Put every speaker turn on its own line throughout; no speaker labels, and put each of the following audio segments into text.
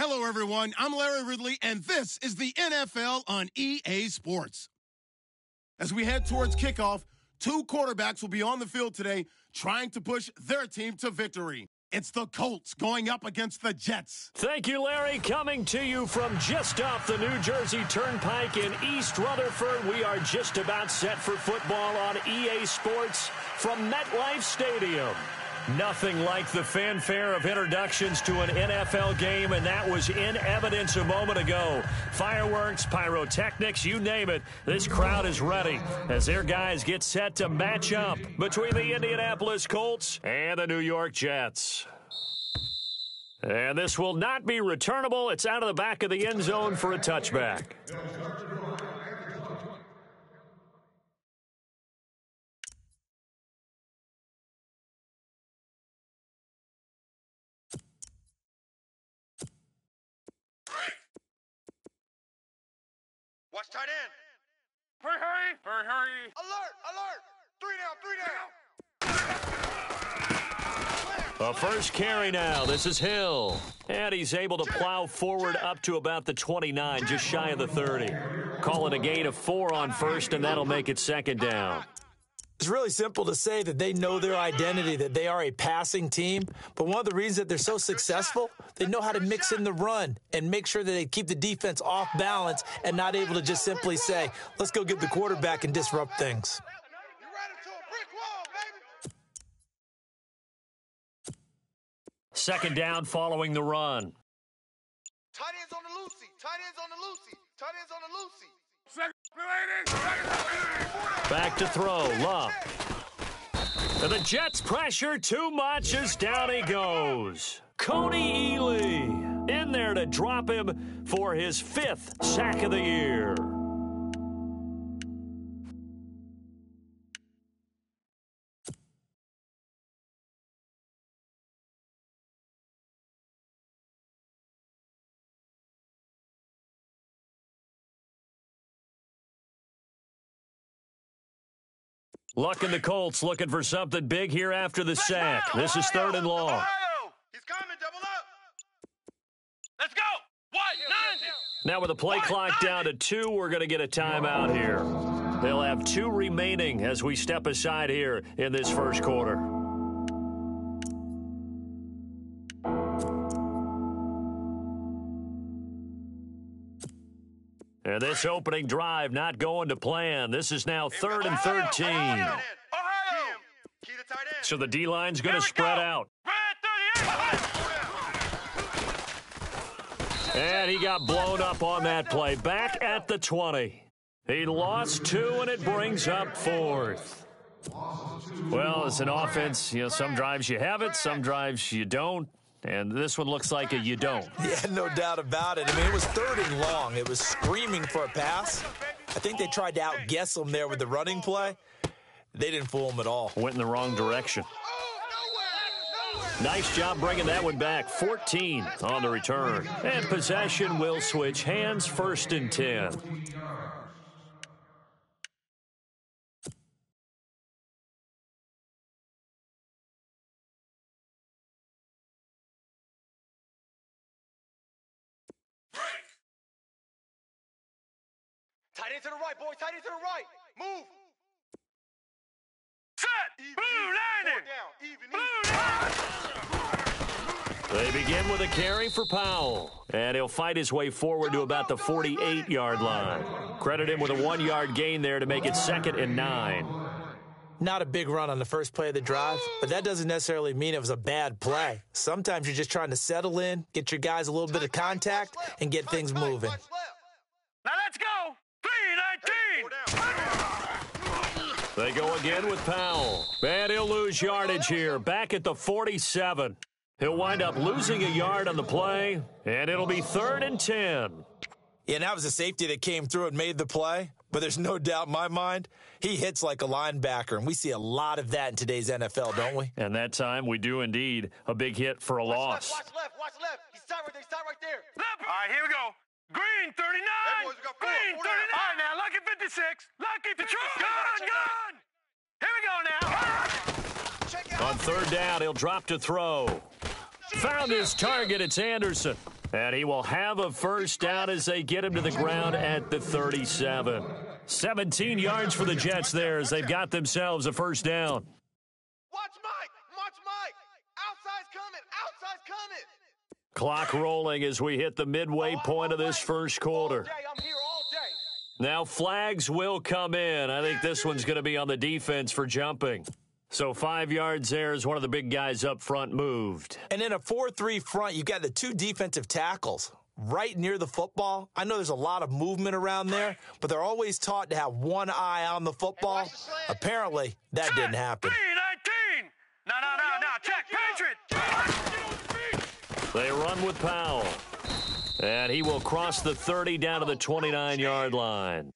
Hello, everyone. I'm Larry Ridley, and this is the NFL on EA Sports. As we head towards kickoff, two quarterbacks will be on the field today trying to push their team to victory. It's the Colts going up against the Jets.
Thank you, Larry. Coming to you from just off the New Jersey Turnpike in East Rutherford, we are just about set for football on EA Sports from MetLife Stadium. Nothing like the fanfare of introductions to an NFL game, and that was in evidence a moment ago. Fireworks, pyrotechnics, you name it. This crowd is ready as their guys get set to match up between the Indianapolis Colts and the New York Jets. And this will not be returnable. It's out of the back of the end zone for a touchback.
Watch tight end. Hurry, hurry, hurry, hurry. Alert, alert. 3 down, 3 down.
A first carry now. This is Hill. And he's able to plow forward up to about the 29, just shy of the 30. Calling a gain of 4 on first, and that'll make it second down.
It's really simple to say that they know their identity, that they are a passing team. But one of the reasons that they're so successful, they know how to mix in the run and make sure that they keep the defense off balance and not able to just simply say, let's go get the quarterback and disrupt things.
Second down following the run.
Tight ends on the Lucy. Tight ends on the Lucy. Tight ends on the Lucy.
Back to throw, Love. And the Jets pressure too much as down he goes. Cody Ely in there to drop him for his 5th sack of the year. Luck in the Colts looking for something big here after the sack. This is 3rd and long.
He's coming, double up. Let's go. What? 90.
Now with the play clock down to 2, we're going to get a timeout here. They'll have 2 remaining as we step aside here in this first quarter. And this opening drive not going to plan. This is now 3rd and 13. So the D-line's going to spread out. And he got blown up on that play. Back at the 20. He lost 2, and it brings up 4th. Well, as an offense, some drives you have it, some drives you don't. And this one looks like a you don't.
Yeah, no doubt about it. I mean, it was 3rd and long. It was screaming for a pass. I think they tried to outguess him there with the running play. They didn't fool him at all.
Went in the wrong direction. Nice job bringing that one back. 14 on the return. And possession will switch hands, 1st and 10.
Tight end to the right, boys. Tight end to the right. Move. Set. Blue 90.
They begin with a carry for Powell. And he'll fight his way forward to about the 48-yard line. Credit him with a 1-yard gain there to make it 2nd and 9.
Not a big run on the first play of the drive, but that doesn't necessarily mean it was a bad play. Sometimes you're just trying to settle in, get your guys a little bit of contact, and get things moving.
Now let's go. 3-19.
They go again with Powell. And he'll lose yardage here. Back at the 47. He'll wind up losing a yard on the play, and it'll be 3rd and 10.
Yeah, and that was a safety that came through and made the play. But there's no doubt in my mind, he hits like a linebacker, and we see a lot of that in today's NFL, don't we?
And that time, we do indeed. A big hit for a loss.
Watch left. He's tight right there. Left. All right, here we go. Green 39. Green 39. All right, now, Lucky 56. Lucky 56. Gun. Here we go now.
On 3rd down, he'll drop to throw. Found his target. It's Anderson. And he will have a first down as they get him to the ground at the 37. 17 yards for the Jets there as they've got themselves a first down.
Watch Mike. Watch Mike. Outside's coming. Outside's coming.
Clock rolling as we hit the midway point of this first quarter.
All day. I'm here all day.
Now flags will come in. I think this one's going to be on the defense for jumping. So 5 yards there as one of the big guys up front moved.
And in a 4-3 front, you've got the two defensive tackles right near the football. I know there's a lot of movement around there, but they're always taught to have one eye on the football. Apparently, that didn't happen.
19. No. Check. Patriot.
They run with Powell. And he will cross the 30 down to the 29-yard line.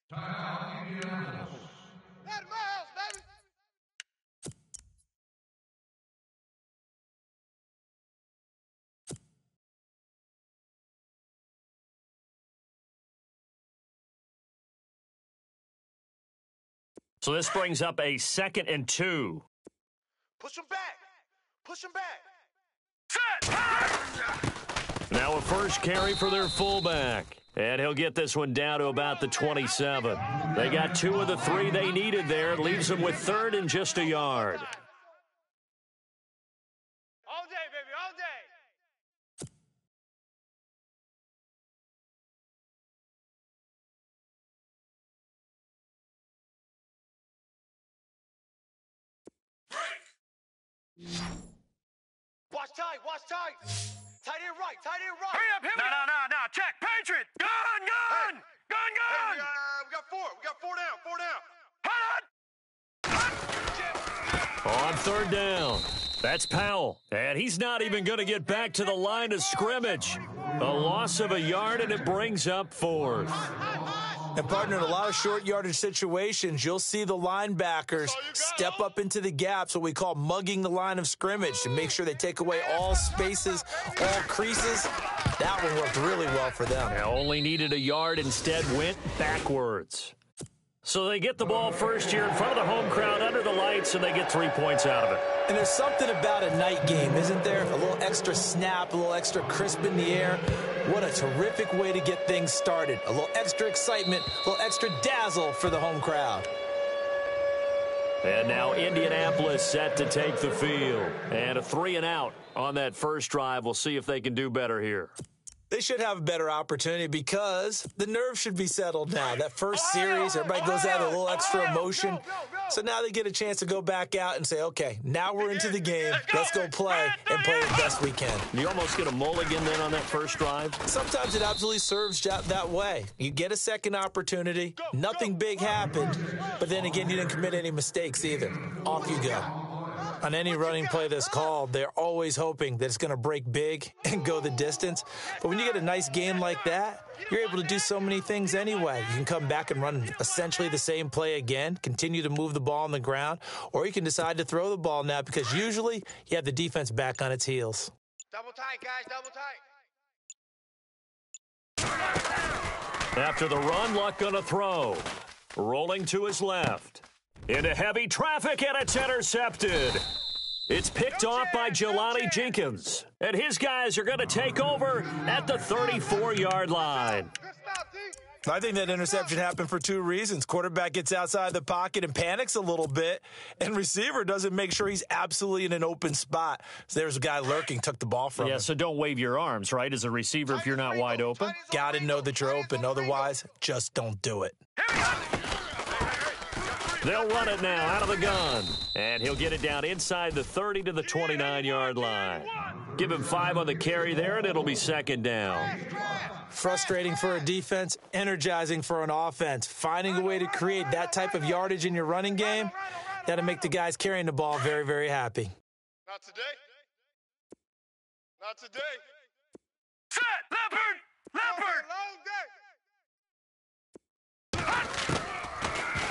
So this brings up a 2nd and 2.
Push him back. Set.
Now a first carry for their fullback. And he'll get this one down to about the 27. They got 2 of the 3 they needed there. It leaves them with 3rd and just a yard.
All day, baby, all day. Watch tight. Tight end right. Hurry up. No. Check. Patriot. Gun. Hey, we got 4. We got 4 down.
On 3rd down, that's Powell. And he's not even going to get back to the line of scrimmage. A loss of a yard, and it brings up 4th.
And, partner, in a lot of short yardage situations, you'll see the linebackers step up into the gaps, what we call mugging the line of scrimmage, to make sure they take away all spaces, all creases. That one worked really well for them.
They only needed a yard, instead went backwards. So they get the ball first here in front of the home crowd under the lights, and they get 3 points out of it.
And there's something about a night game, isn't there? A little extra snap, a little extra crisp in the air. What a terrific way to get things started. A little extra excitement, a little extra dazzle for the home crowd.
And now Indianapolis set to take the field. And a 3-and-out on that first drive. We'll see if they can do better here.
They should have a better opportunity because the nerves should be settled now. That first series, everybody goes out with a little extra emotion. So now they get a chance to go back out and say, okay, now we're into the game. Let's go play and play the best we can.
You almost get a mulligan then on that first drive?
Sometimes it absolutely serves that way. You get a second opportunity. Nothing big happened. But then again, you didn't commit any mistakes either. Off you go. On any running play that's called, they're always hoping that it's going to break big and go the distance. But when you get a nice game like that, you're able to do so many things anyway. You can come back and run essentially the same play again, continue to move the ball on the ground, or you can decide to throw the ball now because usually you have the defense back on its heels.
Double tight, guys, double tight.
After the run, Luck gonna throw. Rolling to his left. Into heavy traffic, and it's intercepted. It's picked off by Jelani Jenkins. And his guys are going to take over at the 34-yard line.
I think that interception happened for 2 reasons. Quarterback gets outside the pocket and panics a little bit, and receiver doesn't make sure he's absolutely in an open spot. So there's a guy lurking, took the ball from him.
Yeah, so don't wave your arms, right, as a receiver if you're not wide open?
Got to know that you're open. Otherwise, just don't do it.
They'll run it now out of the gun. And he'll get it down inside the 30 to the 29-yard line. Give him 5 on the carry there, and it'll be 2nd down.
Frustrating for a defense, energizing for an offense. Finding a way to create that type of yardage in your running game, that'll make the guys carrying the ball very, very happy.
Not today. Not today. Set! Leopard! Long day!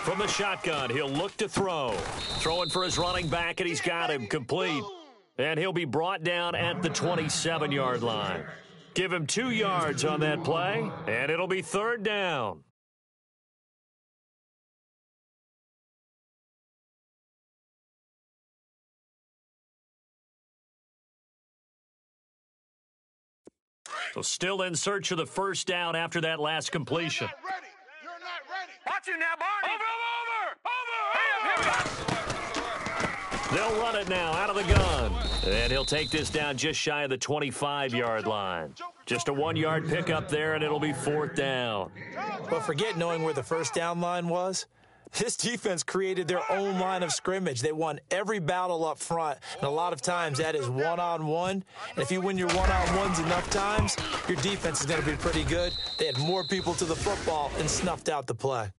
From the shotgun, he'll look to throw. Throwing for his running back, and he's got him complete. And he'll be brought down at the 27-yard line. Give him 2 yards on that play, and it'll be 3rd down. So still in search of the first down after that last completion.
You're not ready. Watch you now, Barney. Over.
They'll run it now out of the gun. And he'll take this down just shy of the 25-yard line. Just a 1-yard pickup there, and it'll be 4th down.
But forget knowing where the first down line was. This defense created their own line of scrimmage. They won every battle up front, and a lot of times that is one-on-one. And if you win your one-on-ones enough times, your defense is going to be pretty good. They had more people to the football and snuffed out the play.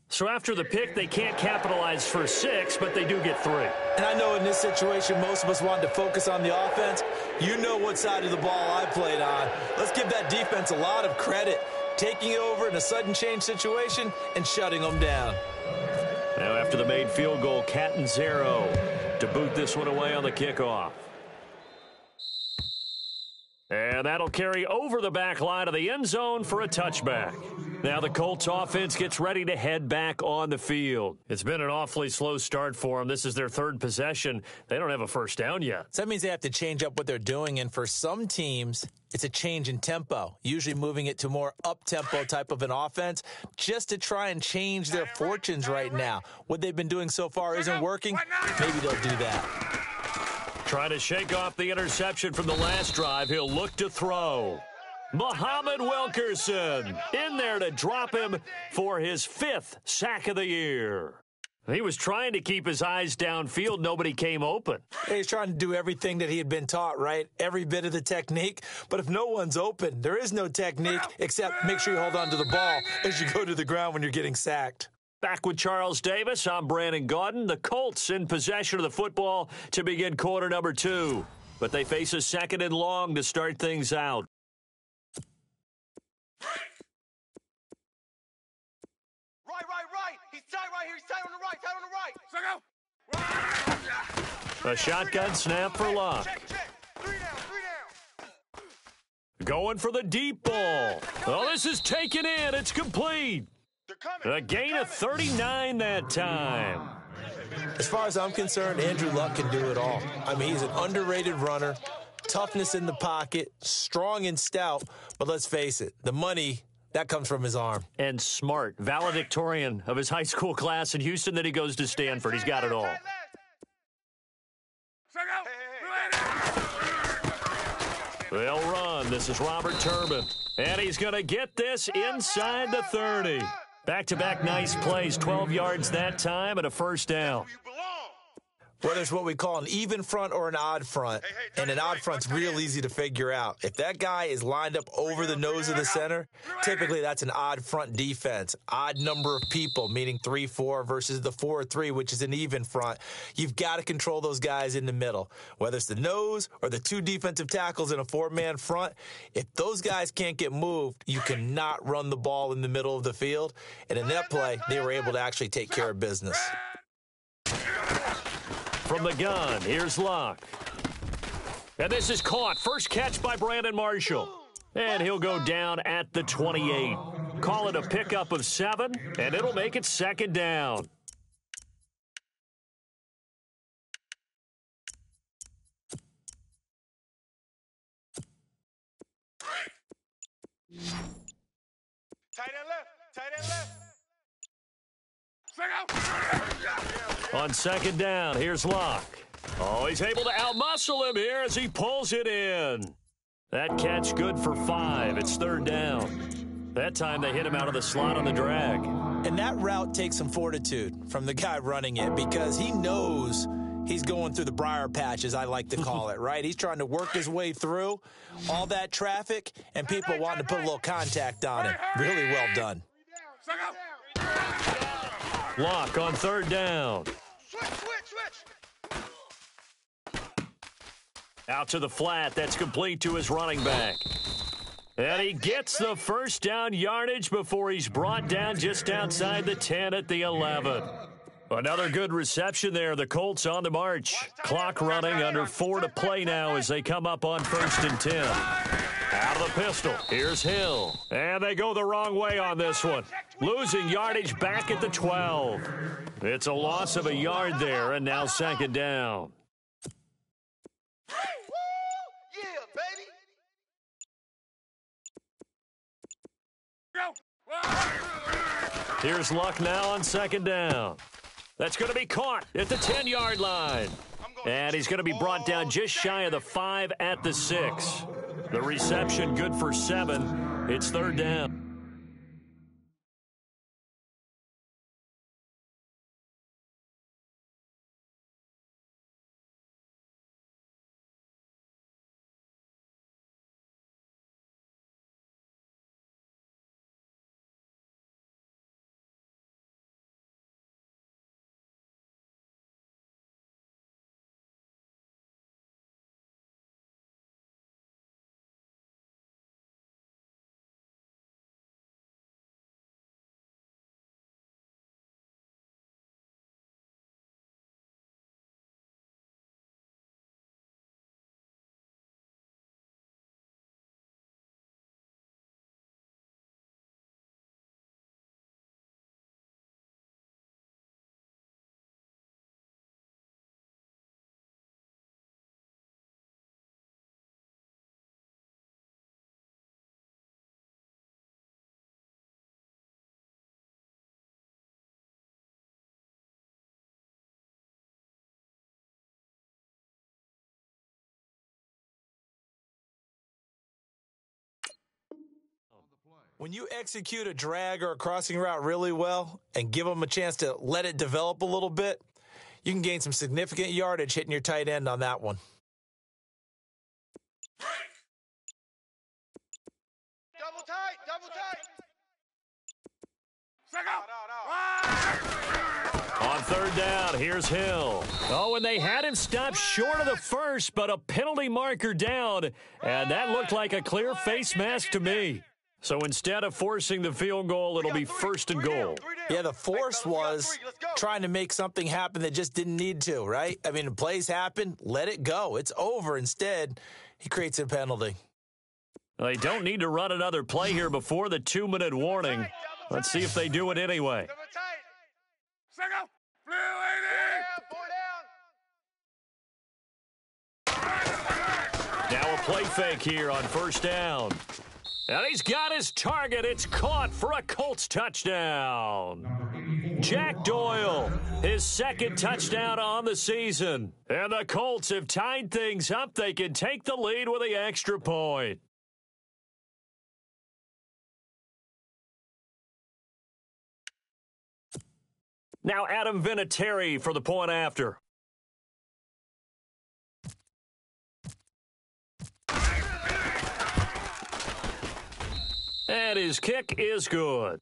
So after the pick, they can't capitalize for 6, but they do get 3.
And I know in this situation, most of us wanted to focus on the offense. You know what side of the ball I played on. Let's give that defense a lot of credit, taking it over in a sudden change situation and shutting them down.
Now after the made field goal, Catanzaro to boot this one away on the kickoff. And that'll carry over the back line of the end zone for a touchback. Now the Colts offense gets ready to head back on the field. It's been an awfully slow start for them. This is their 3rd possession. They don't have a first down yet.
So that means they have to change up what they're doing, and for some teams, it's a change in tempo, usually moving it to more up-tempo type of an offense just to try and change their fortunes right now. What they've been doing so far isn't working. Maybe they'll do that.
Trying to shake off the interception from the last drive. He'll look to throw. Muhammad Wilkerson in there to drop him for his 5th sack of the year. He was trying to keep his eyes downfield. Nobody came open.
He's trying to do everything that he had been taught, right? Every bit of the technique. But if no one's open, there is no technique except make sure you hold on to the ball as you go to the ground when you're getting sacked.
Back with Charles Davis, I'm Brandon Gaudin. The Colts in possession of the football to begin quarter number 2. But they face a 2nd and long to start things out.
Right. He's tight right here. He's tight on the right.
A shotgun snap for Luck.
Check. 3 down.
Going for the deep ball. Oh, this is taken in. It's complete. A gain of 39 that time.
As far as I'm concerned, Andrew Luck can do it all. I mean, he's an underrated runner, toughness in the pocket, strong and stout, but let's face it, the money, that comes from his arm.
And smart, valedictorian of his high school class in Houston, then he goes to Stanford. He's got it all. They'll run. This is Robert Turbin. And he's going to get this inside the 30. Back-to-back nice plays, 12 yards that time and a first down.
Whether it's what we call an even front or an odd front, and an odd front's real easy to figure out. If that guy is lined up over the nose of the center, typically that's an odd front defense. Odd number of people, meaning 3-4 versus the 4-3, which is an even front. You've got to control those guys in the middle. Whether it's the nose or the 2 defensive tackles in a 4-man front, if those guys can't get moved, you cannot run the ball in the middle of the field. And in that play, they were able to actually take care of business.
From the gun, here's Luck. And this is caught. First catch by Brandon Marshall. And he'll go down at the 28. Call it a pickup of 7, and it'll make it 2nd down.
Tight end left.
On 2nd down, here's Luck. Oh, he's able to outmuscle him here as he pulls it in. That catch good for 5. It's 3rd down. That time they hit him out of the slot on the drag.
And that route takes some fortitude from the guy running it because he knows he's going through the briar patch, as I like to call it, right? He's trying to work his way through all that traffic and people wanting to put a little contact on him. Really well done.
Luck on 3rd down.
Switch.
Out to the flat. That's complete to his running back. And he gets the first down yardage before he's brought down just outside the 10 at the 11. Another good reception there. The Colts on the march. Clock running, under 4 to play now as they come up on 1st and 10. Out of the pistol. Here's Hill. And they go the wrong way on this one. Losing yardage back at the 12. It's a loss of a yard there, and now 2nd down. Here's Luck now on second down. That's going to be caught at the 10-yard line. And he's going to be brought down just shy of the 5 at the 6. The reception good for 7. It's third down.
When you execute a drag or a crossing route really well and give them a chance to let it develop a little bit, you can gain some significant yardage hitting your tight end on that one.
Double tight, double tight.
On third down, here's Hill. Oh, and they had him stopped short of the first, but a penalty marker down, and that looked like a clear face mask to me. So instead of forcing the field goal, it'll be first and goal.
Yeah, the force was trying to make something happen that just didn't need to, right? I mean, the plays happen, let it go. It's over. Instead, he creates a penalty.
They don't need to run another play here before the 2-minute warning. Let's see if they do it anyway. Now a play fake here on first down. And he's got his target. It's caught for a Colts touchdown. Jack Doyle, his second touchdown on the season. And the Colts have tied things up. They can take the lead with the extra point. Now Adam Vinatieri for the point after. And his kick is good.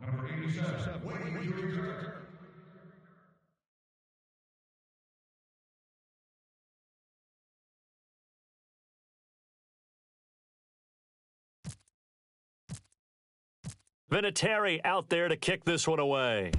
Number 87, waiting to return.
Vinatieri out there to kick this one away.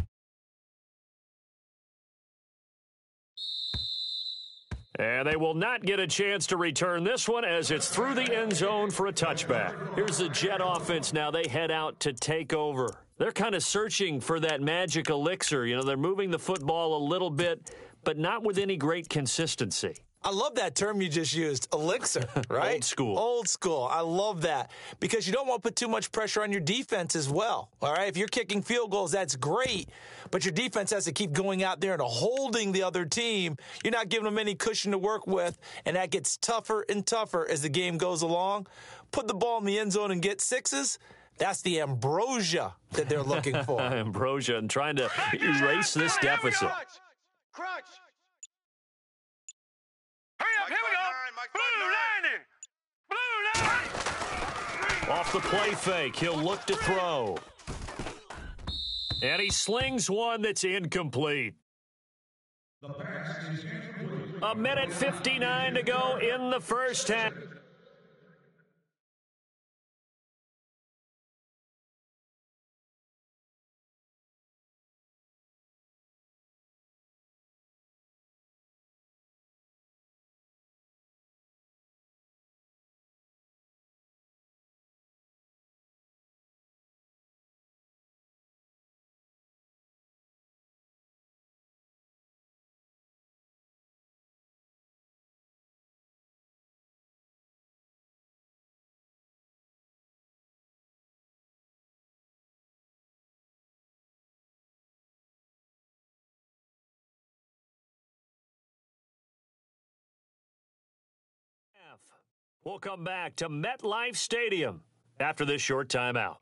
And they will not get a chance to return this one as it's through the end zone for a touchback. Here's the Jet offense now. They head out to take over. They're kind of searching for that magic elixir. You know, they're moving the football a little bit, but not with any great consistency.
I love that term you just used, elixir, right?
Old school.
Old school. I love that because you don't want to put too much pressure on your defense as well, all right? If you're kicking field goals, that's great, but your defense has to keep going out there and holding the other team. You're not giving them any cushion to work with, and that gets tougher and tougher as the game goes along. Put the ball in the end zone and get sixes. That's the ambrosia that they're looking for.
Ambrosia and trying to erase this deficit.
Crunch. Hurry up, here we go. Blue 90. Blue 90.
Off the play fake, he'll look to throw. And he slings one that's incomplete. A minute 59 to go in the first half. We'll come back to MetLife Stadium after this short timeout.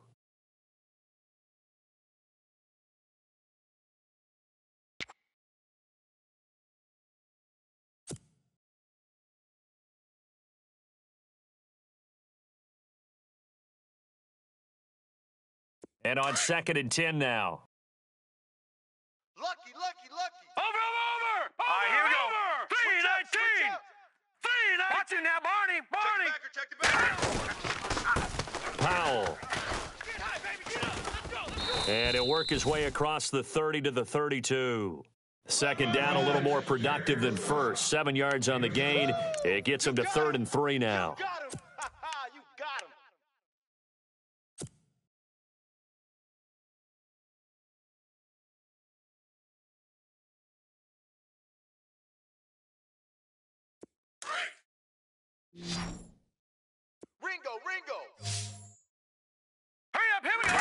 And on 2nd and 10 now.
Lucky. Over. All right, here we go. 319. 319. Watch it now, Barney.
Powell. And he'll work his way across the 30 to the 32. Second down, a little more productive than first. 7 yards on the gain. It gets him to 3rd and 3 now.
You got him. You got him. Ringo. Hurry up, here we go.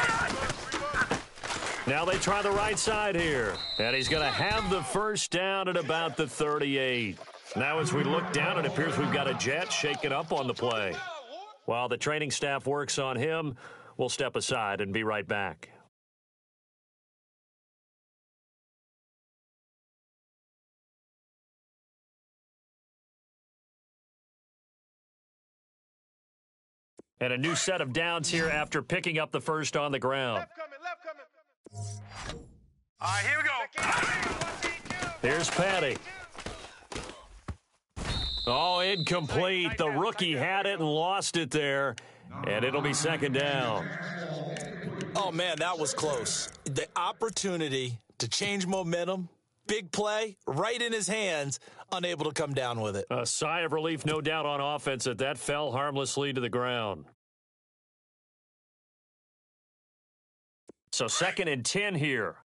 Now they try the right side here. And he's going to have the first down at about the 38. Now as we look down, it appears we've got a Jet shaken up on the play. While the training staff works on him, we'll step aside and be right back. And a new set of downs here after picking up the first on the ground.
Left coming. All right, here we go.
Here's Patty. Oh, incomplete. The rookie had it and lost it there. And it'll be 2nd down.
Oh, man, that was close. The opportunity to change momentum, big play, right in his hands, unable to come down with it.
A sigh of relief, no doubt, on offense that that fell harmlessly to the ground. So 2nd and 10 here.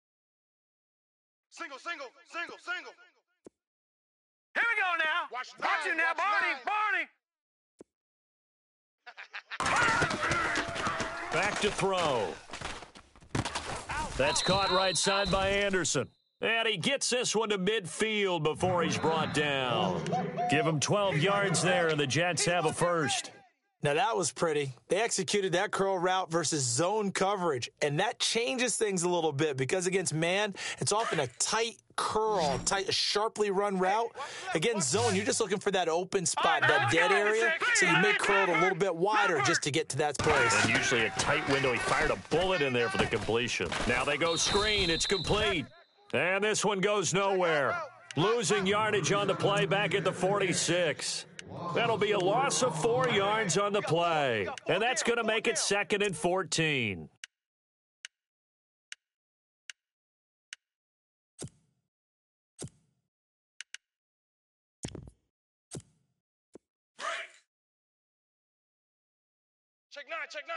Single. Here we go now. Watch it now, Barney.
Back to throw. That's caught right side by Anderson. And he gets this one to midfield before he's brought down. Give him 12 yards there, and the Jets have a first.
Now, that was pretty. They executed that curl route versus zone coverage, and that changes things a little bit because against man, it's often a tight curl, sharply run route. Against zone, you're just looking for that open spot, that dead area, so you may curl it a little bit wider just to get to that place.
And usually a tight window. He fired a bullet in there for the completion. Now they go screen. It's complete. And this one goes nowhere. Losing yardage on the play back at the 46. That'll be a loss of 4 yards on the play. And that's going to make it 2nd and 14.
Check nine.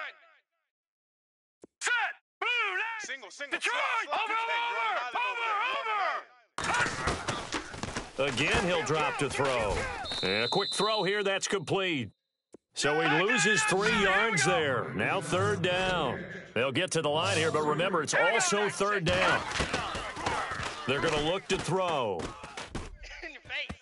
Set. Blue. Single. Detroit. Over.
Again, he'll drop to throw. And a quick throw here, that's complete. So he loses 3 yards there. Now 3rd down. They'll get to the line here, but remember, it's also 3rd down. They're going to look to throw.
In your face.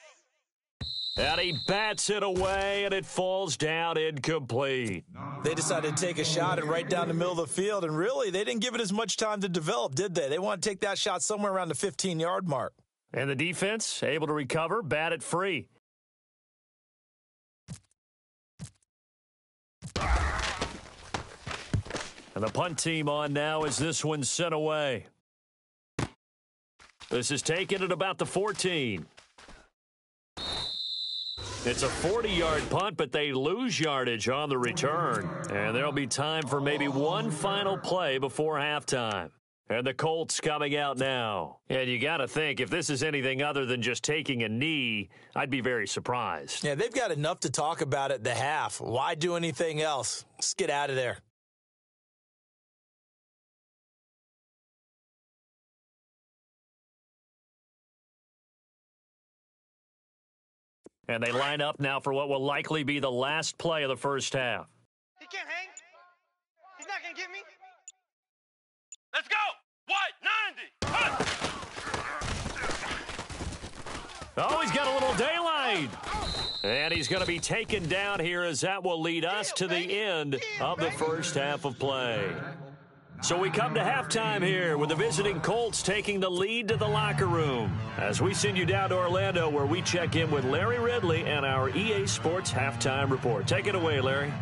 And he bats it away, and it falls down incomplete.
They decided to take a shot and right down the middle of the field, and really, they didn't give it as much time to develop, did they? They want to take that shot somewhere around the 15-yard mark.
And the defense able to recover, bat it free. And the punt team on now as this one's sent away. This is taken at about the 14. It's a 40-yard punt, but they lose yardage on the return. And there'll be time for maybe one final play before halftime. And the Colts coming out now. And you got to think, if this is anything other than just taking a knee, I'd be very surprised.
Yeah, they've got enough to talk about at the half. Why do anything else? Let's get out of there.
And they line up now for what will likely be the last play of the first half.
He can't hang. He's not going to get me. Let's go. White, 90.
Oh, he's got a little daylight. And he's going to be taken down here as that will lead us to the end of the first half of play. So we come to halftime here with the visiting Colts taking the lead to the locker room as we send you down to Orlando where we check in with Larry Ridley and our EA Sports Halftime Report. Take it away, Larry.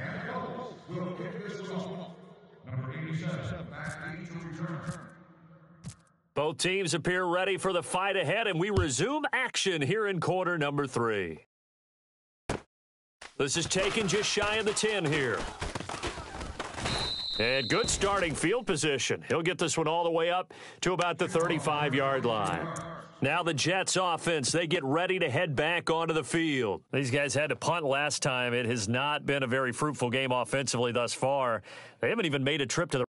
And the Colts will kick this one off. Number 87, back to return.
Both teams appear ready for the fight ahead, and we resume action here in quarter number 3. This is taken just shy of the 10 here. And good starting field position. He'll get this one all the way up to about the 35-yard line. Now the Jets offense, they get ready to head back onto the field. These guys had to punt last time. It has not been a very fruitful game offensively thus far. They haven't even made a trip to the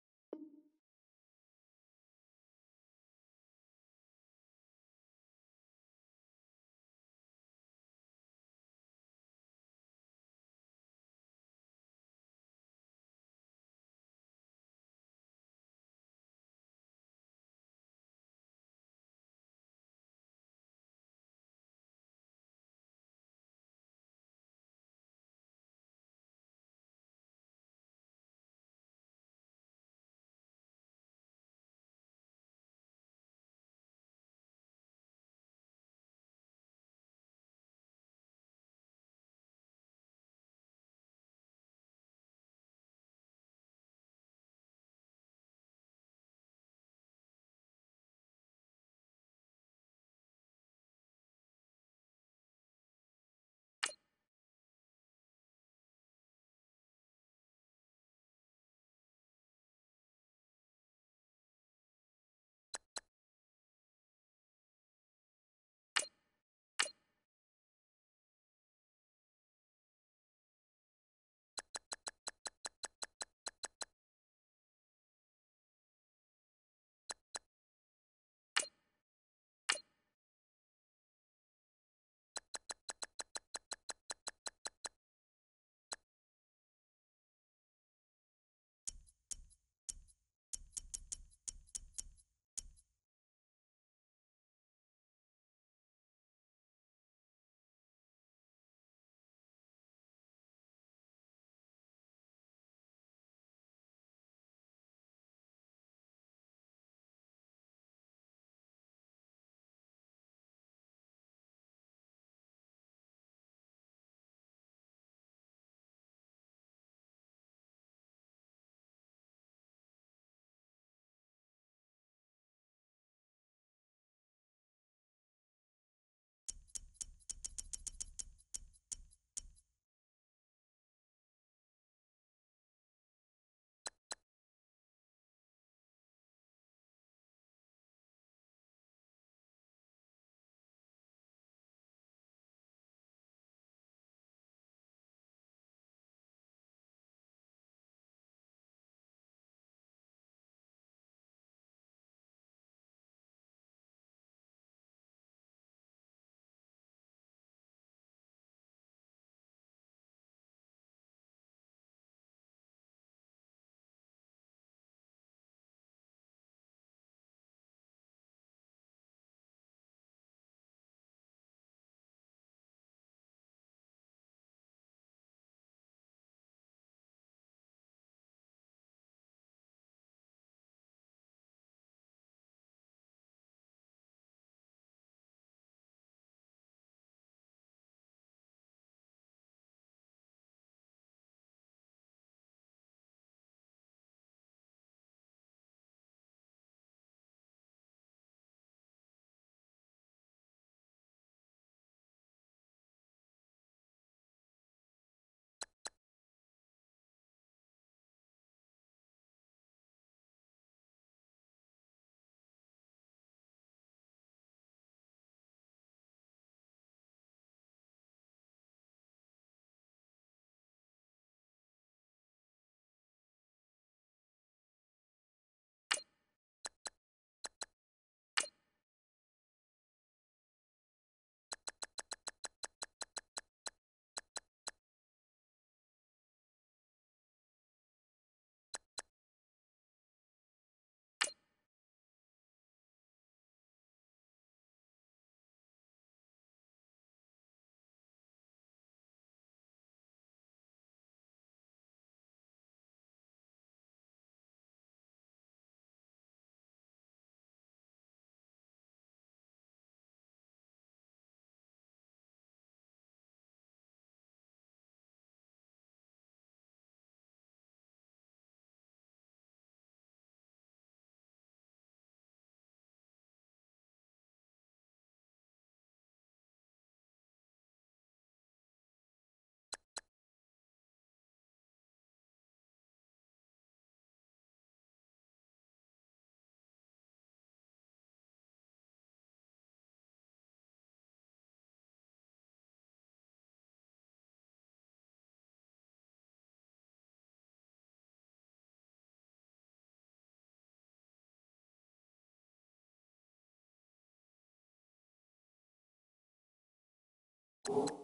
All